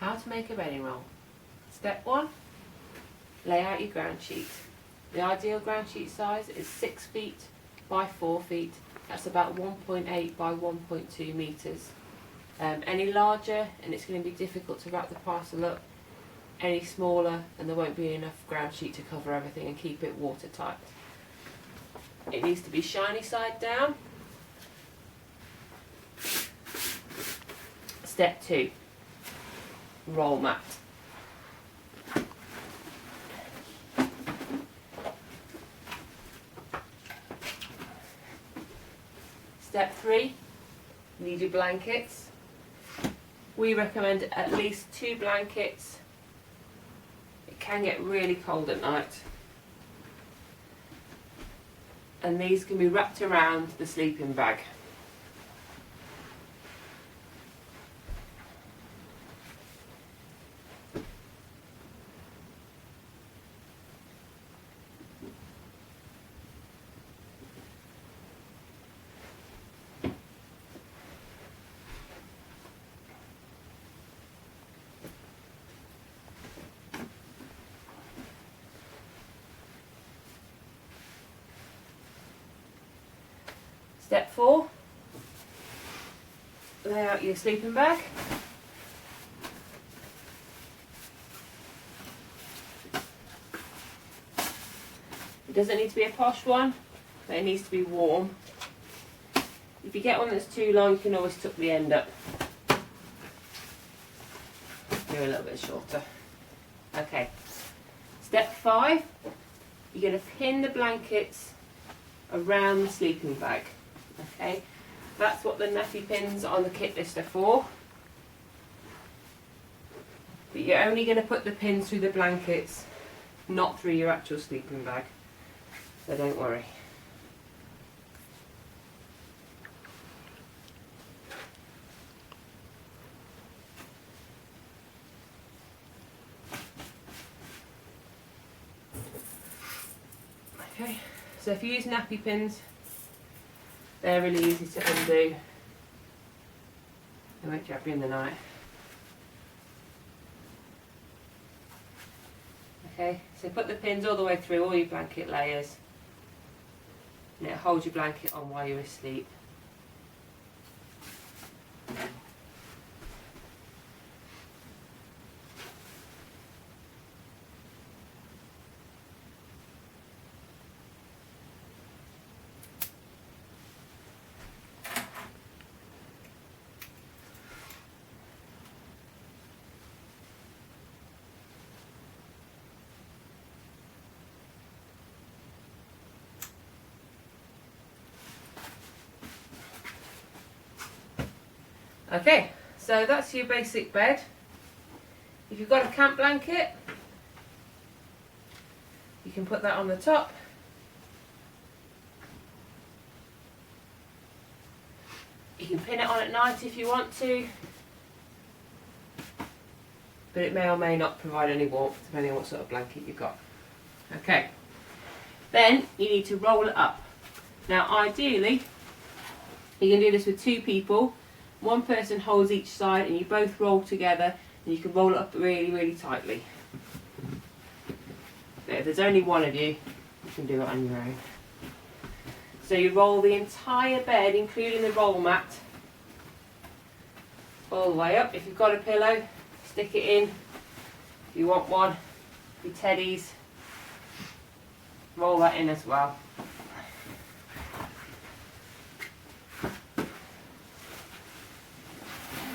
How to make a bedding roll. Step 1, lay out your ground sheet. The ideal ground sheet size is 6 feet by 4 feet. That's about 1.8 by 1.2 metres. Any larger and it's going to be difficult to wrap the parcel up. Any smaller and there won't be enough ground sheet to cover everything and keep it watertight. It needs to be shiny side down. Step 2, roll mat. Step 3, need your blankets. We recommend at least 2 blankets. It can get really cold at night. And these can be wrapped around the sleeping bag. Step 4, lay out your sleeping bag. It doesn't need to be a posh one, but it needs to be warm. If you get one that's too long, you can always tuck the end up. Go a little bit shorter. Okay. Step 5, you're going to pin the blankets around the sleeping bag. Okay, that's what the nappy pins on the kit list are for. But you're only going to put the pins through the blankets, not through your actual sleeping bag. So don't worry. Okay, so if you use nappy pins, they're really easy to undo. They won't trap you in the night. Okay, so put the pins all the way through all your blanket layers and it'll hold your blanket on while you're asleep. Okay, so that's your basic bed. If you've got a camp blanket, you can put that on the top. You can pin it on at night if you want to, but it may or may not provide any warmth depending on what sort of blanket you've got. Okay, then you need to roll it up. Now ideally, you can do this with 2 people. One person holds each side and you both roll together and you can roll it up really, really tightly. But if there's only one of you, you can do it on your own. So you roll the entire bed, including the roll mat, all the way up. If you've got a pillow, stick it in. If you want one, your teddies, roll that in as well.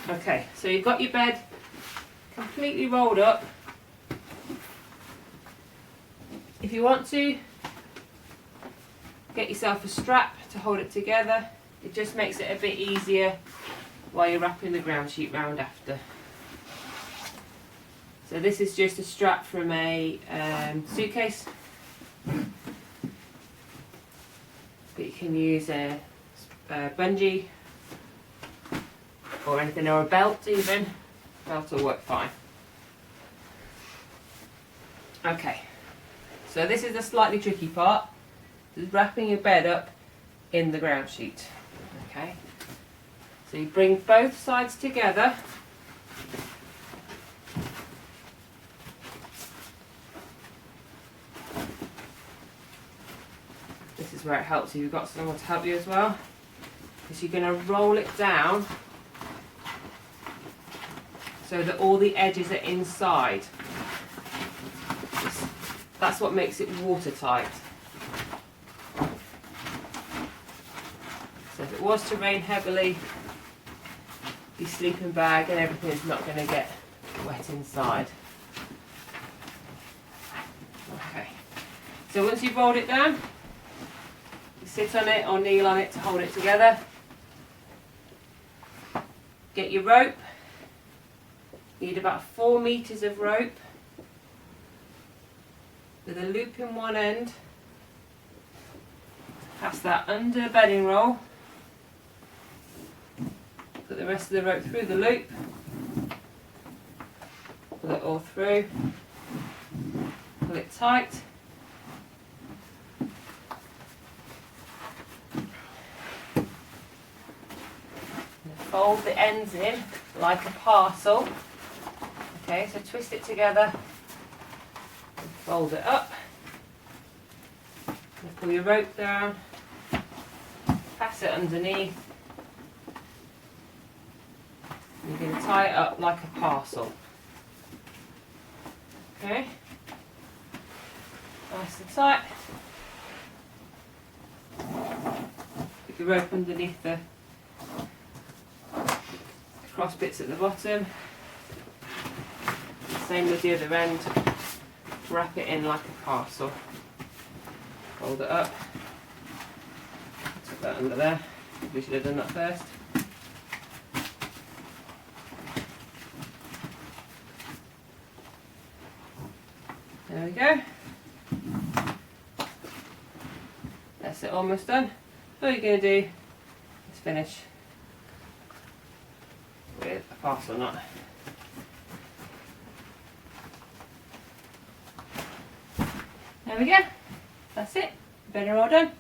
Okay, so you've got your bed completely rolled up. If you want to, get yourself a strap to hold it together. It just makes it a bit easier while you're wrapping the ground sheet round after. So this is just a strap from a suitcase. But you can use a bungee or anything, or a belt even. Belt will work fine. Okay, so this is the slightly tricky part. This is wrapping your bed up in the ground sheet. Okay, so you bring both sides together where it helps you. You've got someone to help you as well. Because you're going to roll it down so that all the edges are inside. That's what makes it watertight. So if it was to rain heavily, your sleeping bag and everything is not going to get wet inside. Okay. So once you've rolled it down, you sit on it or kneel on it to hold it together. Get your rope. You need about 4 meters of rope with a loop in one end. Pass that under a bedding roll. Put the rest of the rope through the loop. Pull it all through. Pull it tight. And fold the ends in like a parcel. Okay, so twist it together and fold it up. And pull your rope down, pass it underneath. And you're going to tie it up like a parcel. Okay, nice and tight. Put your rope underneath the cross bits at the bottom. Same with the other end. Wrap it in like a parcel. Fold it up. Put that under there. We should have done that first. There we go. That's it, almost done. All you're going to do is finish with a parcel knot. There we go. That's it. Better all done.